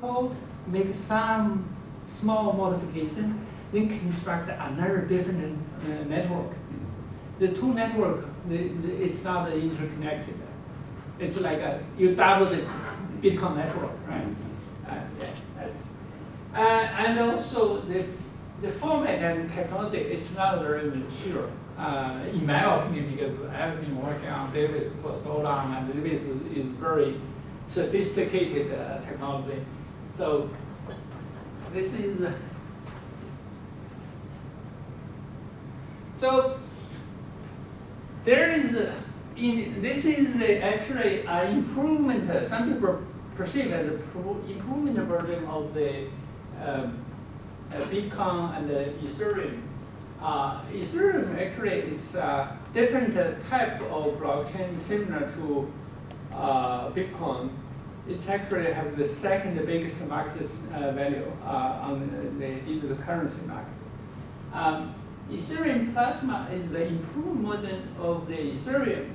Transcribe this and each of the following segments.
code, make some small modification, then construct another different network. The two network, it's not interconnected. It's like you double the Bitcoin network, right? And also the format and technology is not very mature, in my opinion, because I've been working on database for so long, and database is very sophisticated technology. So this is so there is this is actually an improvement. Some people perceive as an improvement version of the Bitcoin and the Ethereum. Ethereum actually is a different type of blockchain similar to Bitcoin. It's actually have the second biggest market value on the digital currency market. Ethereum Plasma is the improved version of the Ethereum.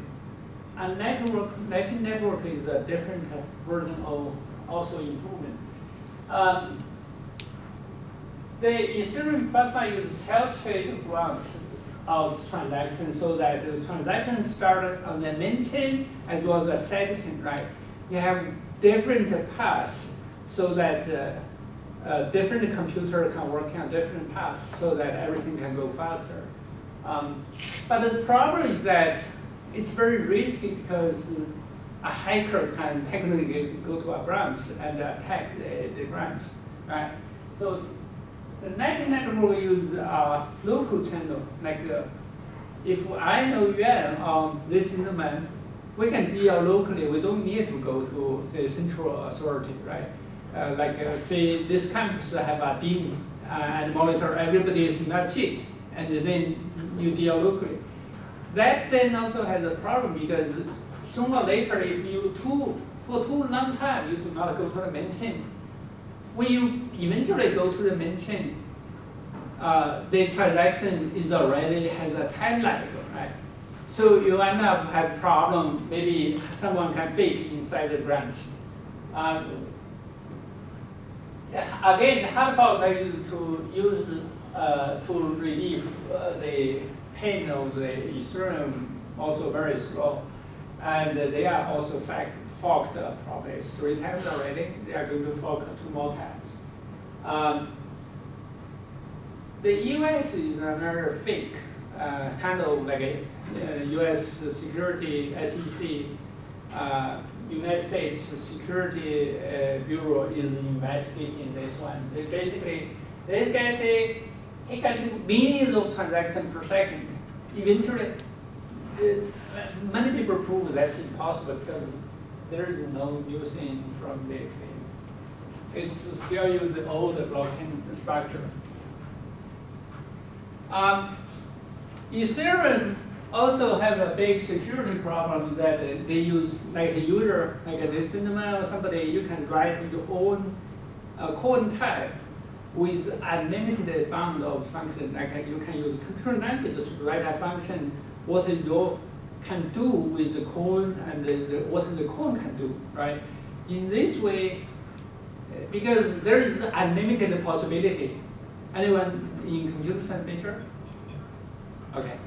And Lightning Network is a different version of also improvement. The Ethereum Plasma uses self-trade grants of transactions so that the transactions start on the main chain as well as the side chain, right? You have different paths so that different computer can work on different paths so that everything can go faster. But the problem is that it's very risky because a hacker can technically go to a branch and attack the branch, right? So the Lightning Network will use a local channel. Like if I know Yuan on this instrument, we can deal locally. We don't need to go to the central authority, right? Say this campus have a team and monitor everybody is not cheat, and then you deal locally. That then also has a problem because sooner or later, if you for too long time you do not go to the main chain, when you eventually go to the main chain, the transaction is already has a time lag, right? So you end up have problem. Maybe someone can fake inside the branch. Again, hard forks are used to relieve the pain of the Ethereum, also very slow, and they are also forked probably 3 times already. They are going to fork 2 more times. The US is another fake, kind of like a US security SEC. United States Security Bureau is investigating this one. Basically, this guy say he can do millions of transactions per second. Eventually, many people prove that's impossible because there is no new thing from the thing. It's still use the old blockchain structure. Ethereum also have a big security problem that they use like a user, like a cinnamon or somebody, you can write your own code type with unlimited bound of function. Like you can use computer language to write a function, what you can do with the code and what the code can do, right? In this way, because there is unlimited possibility. Anyone in computer science major? Okay.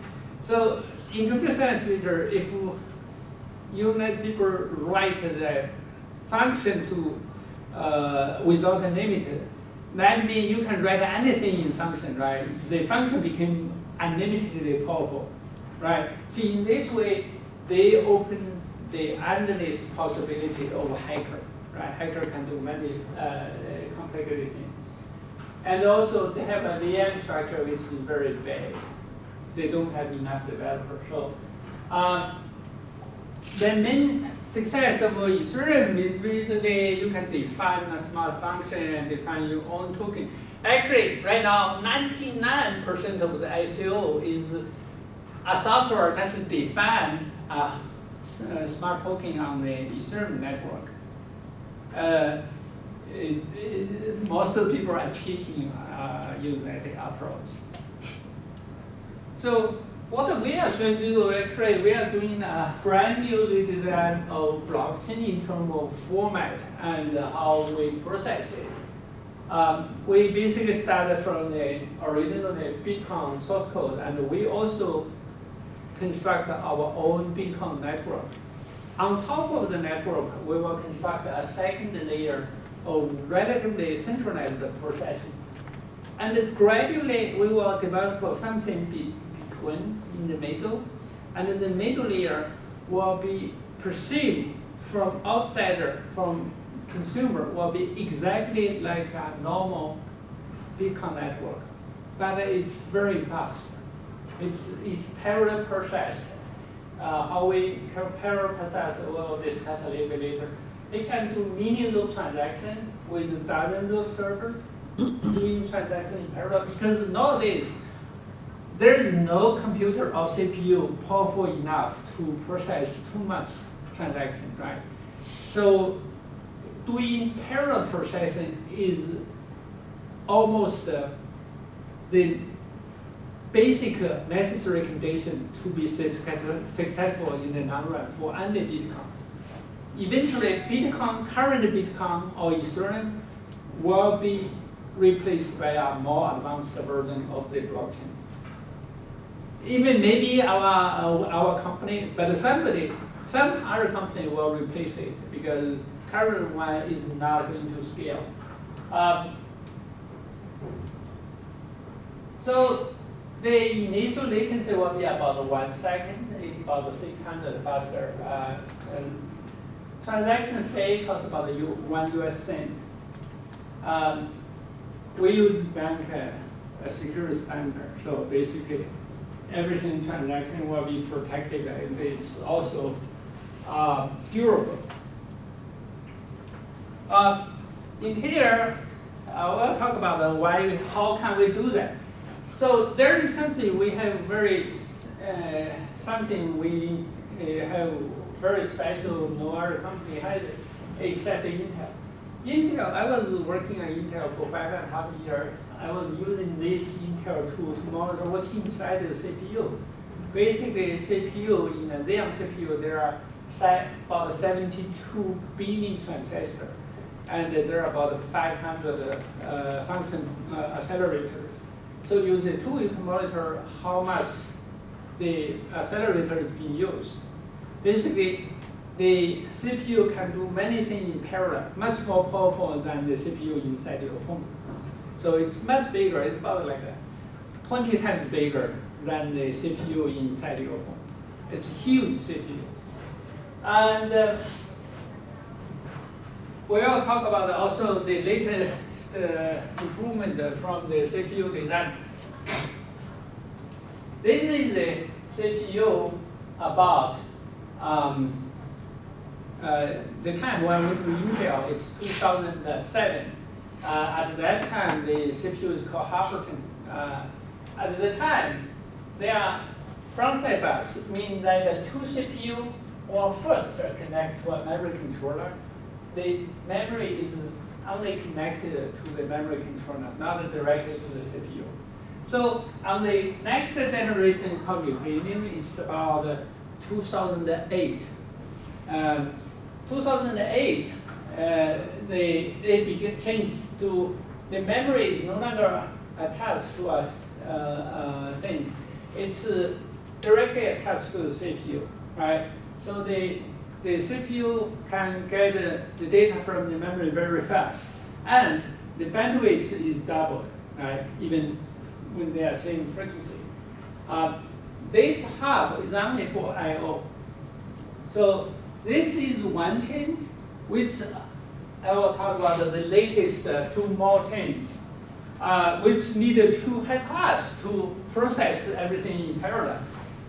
So in computer science major, if you let people write the function to without a limit, that means you can write anything in function, right? The function became unlimitedly powerful, right? So in this way, they open the endless possibility of a hacker, right? Hacker can do many complicated things. And also, they have a VM structure which is very big. They don't have enough developers. So the main success of Ethereum is basically you can define a smart function and define your own token. Actually, right now, 99% of the ICO is a software that define a smart token on the Ethereum network. Most of the people are cheating using the approach. So what we are trying to do, actually, we are doing a brand new redesign of blockchain in terms of format and how we process it. We basically started from the original Bitcoin source code, and we also construct our own Bitcoin network. On top of the network, we will construct a second layer of relatively centralized processing. And gradually, we will develop something between in the middle, and the middle layer will be perceived from outsider, from consumer, will be exactly like a normal Bitcoin network, but it's very fast. It's parallel processed. How we parallel process, we'll discuss a little bit later. It can do millions of transactions with dozens of servers doing transactions in parallel, because nowadays, there is no computer or CPU powerful enough to process too much transaction, right? So doing parallel processing is almost the basic necessary condition to be successful in the long run for any Bitcoin. Eventually, current Bitcoin or Ethereum will be replaced by a more advanced version of the blockchain. Even maybe our company, but some other company will replace it because current one is not going to scale. So the initial latency will be about 1 second. It's about 600 faster. And transaction fee costs about $1 US. We use bank security standard, so basically everything transaction will be protected, and it's also durable. In here, we'll talk about how can we do that. So there is something we have very special. No other company has it except Intel. Intel, I was working on Intel for 5.5 years. I was using this Intel tool to monitor what's inside the CPU. Basically, CPU, in a Xeon CPU, there are about 72 billion transistors, and there are about 500 function accelerators. So use the tool, you can monitor how much the accelerator is being used. Basically, the CPU can do many things in parallel, much more powerful than the CPU inside your phone. So it's much bigger. It's about like 20 times bigger than the CPU inside your phone. It's a huge CPU. And we'll talk about also the latest improvement from the CPU design. This is the CPU about the time when I went to Intel. It's 2007. At that time, the CPU is called Halberton. At the time, they are frontside bus, meaning that the two CPU will first connect to a memory controller. The memory is only connected to the memory controller, not directly to the CPU. So on the next generation called Millennium, it's about 2008. 2008, they begin change to the memory is no longer attached to a thing. It's directly attached to the CPU, right? So the CPU can get the data from the memory very fast, and the bandwidth is doubled, right? Even when they are same frequency. This hub is only for I/O. So this is one change, which I will talk about the latest two more changes, which needed to help us to process everything in parallel.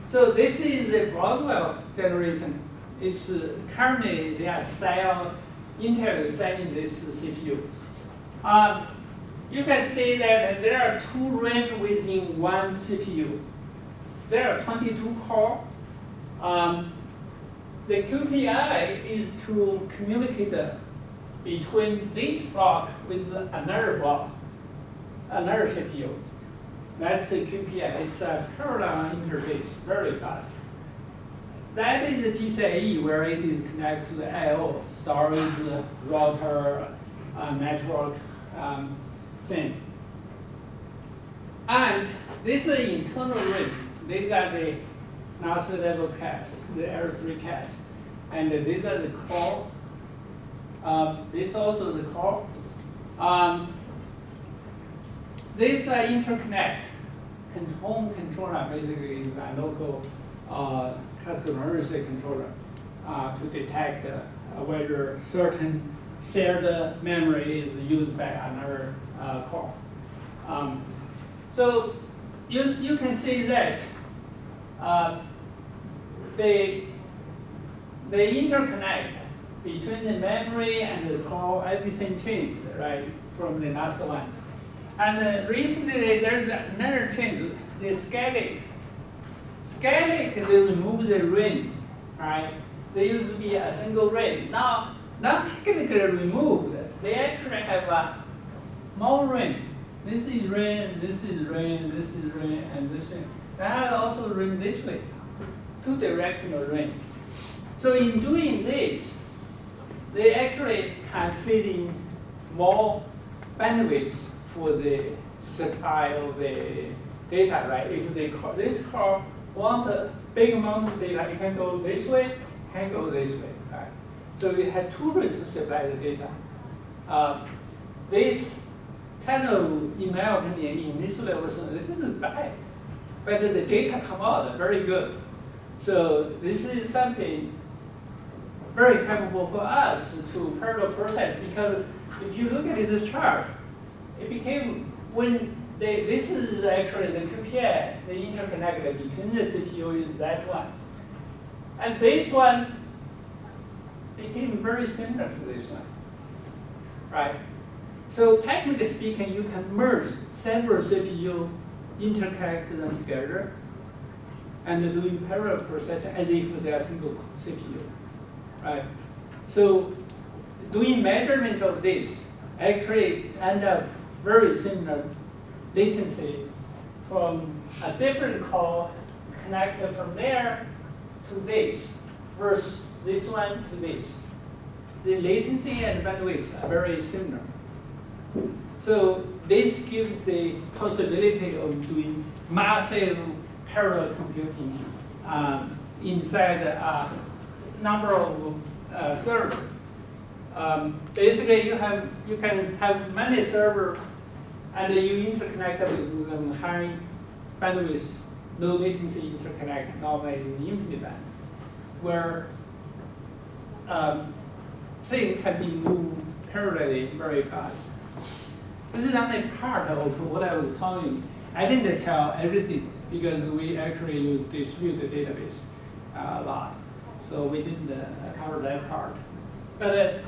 So this is the Broadwell generation. It's currently Intel is selling this CPU. You can see that there are two RAM within one CPU. There are 22 cores. The QPI is to communicate between this block with another block, another CPU. That's the QPI. It's a parallel interface, very fast. That is the PCIe, where it is connected to the I/O, storage, router, network thing. And this is the internal ring. These are the master level caches, the L3 cache. And these are the core. This is also the core. This interconnect home controller basically is a local customer controller to detect whether certain shared memory is used by another core. So you can see that the interconnect between the memory and the core, everything changed, right, from the last one. And recently there's another change, the scaling. Scaling, they remove the ring, right? There used to be a single ring. Now, not technically removed. They actually have a more ring. This is ring, this is ring, this is ring, and this ring. That also ring this way, two-directional ring. So in doing this, they actually can fit in more bandwidth for the supply of the data, right? If this core want a big amount of data, it can go this way, can go this way, right? So we had two ways to supply the data. This kind of, in my opinion, in this level, this is bad. But the data come out very good. So this is something very helpful for us to parallel process, because if you look at this chart, it became, when this is actually the QPI, the interconnect between the CPU is that one. And this one became very similar to this one, right? So technically speaking, you can merge several CPU, interconnect them together, and doing parallel processing as if they are single CPU, right? So doing measurement of this actually end up very similar latency from a different core connected from there to this versus this one to this. The latency and bandwidth are very similar. So this gives the possibility of doing massive parallel computing inside a number of servers. Basically, you can have many servers, and you interconnect with them high bandwidth, low latency interconnect. Normally, is infinite band, where things can be moved parallelly very fast. This is only part of what I was telling you. I didn't tell everything because we actually use distributed database a lot, so we didn't cover that part. But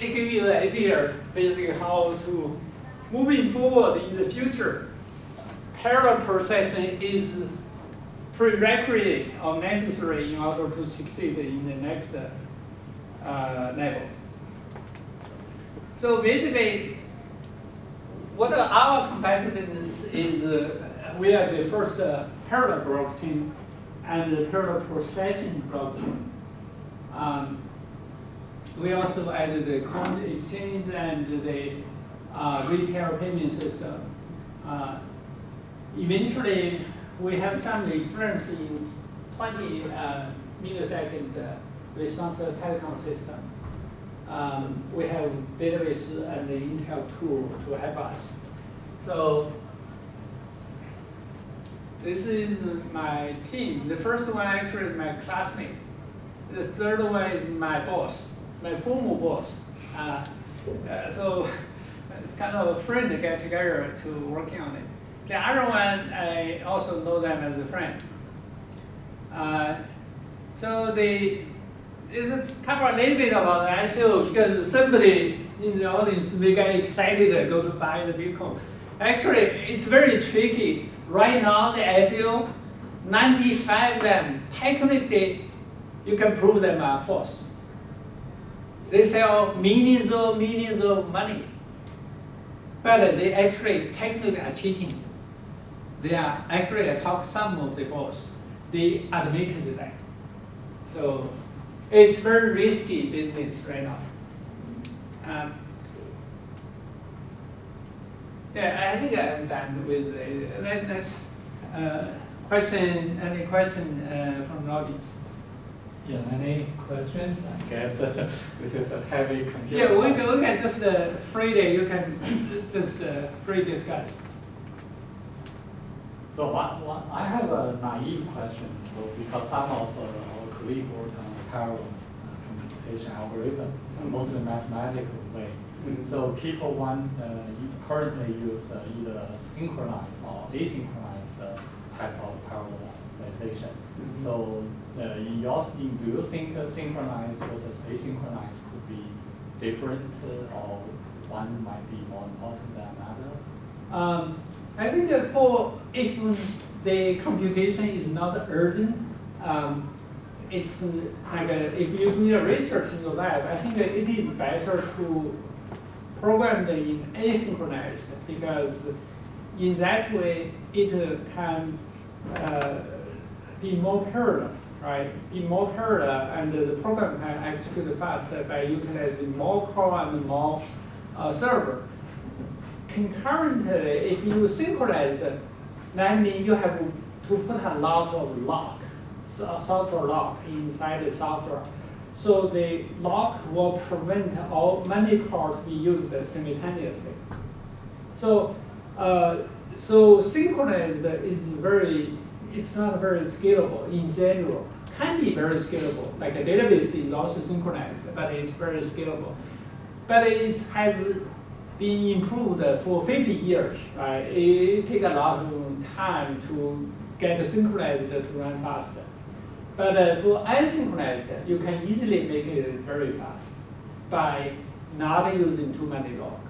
it gives you the idea, basically, how to moving forward in the future. Parallel processing is prerequisite or necessary in order to succeed in the next level. So basically, what our competitiveness is, we are the first parallel blockchain and the parallel processing blockchain. We also added the coin exchange and the retail payment system. Eventually, we have some experience in 20 millisecond response telecom system. We have database and the Intel tool to help us. So this is my team. The first one actually is my classmate. The third one is my boss, my former boss. So it's kind of a friend to get together to working on it. The other one, I also know them as a friend. So it's cover a little bit about the ICO because somebody in the audience may get excited to go to buy the Bitcoin. Actually, it's very tricky. Right now, the ICO, 95 of them, technically, you can prove them are false. They sell millions of money, but they actually technically are cheating. they are actually, I talked to some of the boss, they admitted that. So it's very risky business right now. Yeah, I think I'm done with it. Let's question. Any question from the audience? Yeah, any questions? I guess this is a heavy computer. Yeah, we can just freely. You can just free discuss. So I have a naive question. So because some of our colleagues work on parallel computation algorithm, mostly mathematical way. So people currently use either synchronized or asynchronized type of parallelization. So in your scheme, do you think synchronized versus asynchronized could be different, or one might be more important than another? I think that if the computation is not urgent, it's like if you do your research in your lab, I think that it is better to program them in asynchronized, because in that way it can be more parallel, right? Be more parallel, and the program can execute faster by utilizing more core and more server. Concurrently, if you synchronize, that means you have to put a lot of lock, software lock inside the software. So the lock will prevent many cores to be used simultaneously. So synchronized it's not very scalable in general. Can be very scalable, like a database is also synchronized, but it's very scalable. But it has been improved for 50 years, right? It takes a lot of time to get synchronized to run faster. But for asynchronized, you can easily make it very fast by not using too many lock.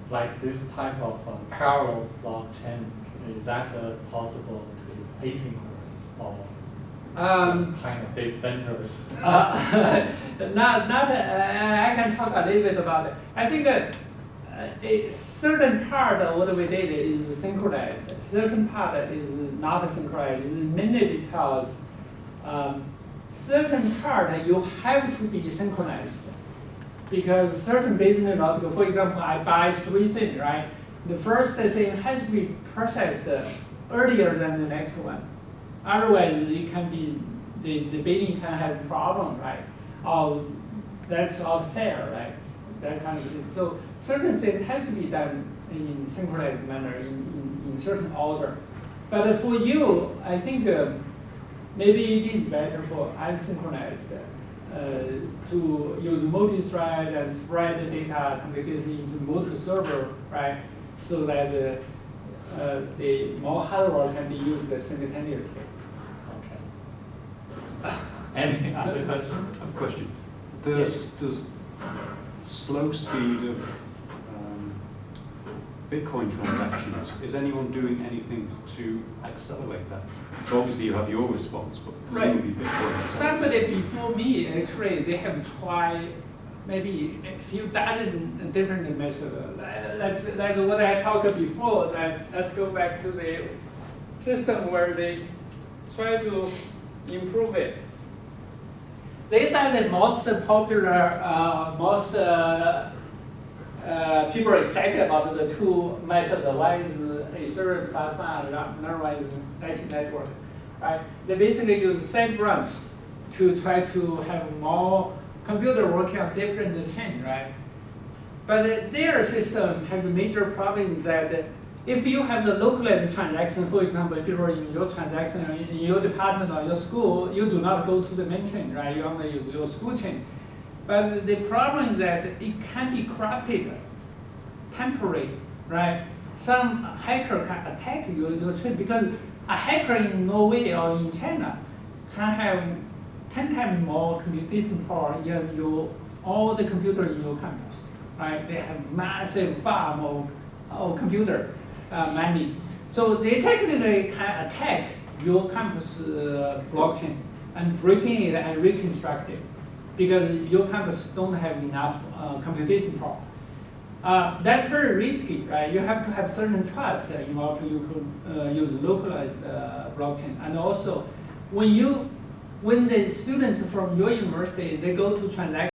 Like this type of parallel blockchain, is that possible to use asynchronous or kind of dangerous? I can talk a little bit about it. I think a certain part of what we did is synchronized. Certain part is not synchronized, mainly because certain part you have to be synchronized, because certain business logic, for example, I buy 3 things, right? The first thing has to be processed earlier than the next one. Otherwise, it can be, the bidding can have a problem, right? That's unfair, right? That kind of thing. So certain things has to be done in synchronized manner, in certain order. But for you, I think maybe it is better for asynchronized to use multi-thread and spread the data computation into multiple server, right? So that the more hardware can be used simultaneously. Okay. Any other questions? I have a question. Does slow speed of Bitcoin transactions, is anyone doing anything to accelerate that? So obviously you have your response, but presumably Bitcoin. Somebody before me, actually, they have tried maybe a few dozen different methods. That's what I talked before. Let's go back to the system where they try to improve it. These are the most popular, people are excited about the two methods. One is Ethereum plasma, and another one is Lightning Network. Right? They basically use same branch to try to have more computer working on different chains, right? But their system has a major problem that if you have the localized transaction, for example, people in your transaction in your department or your school, you do not go to the main chain, right? You only use your school chain. But the problem is that it can be corrupted temporarily, right? Some hacker can attack your chain, because a hacker in Norway or in China can have 10 times more computation power in all the computers in your campus, right? They have massive farm of computer money. So they technically can attack your campus blockchain and breaking it and reconstruct it, because your campus don't have enough computation power. That's very risky, right? You have to have certain trust in order you could use localized blockchain. And also, when the students from your university, they go to transaction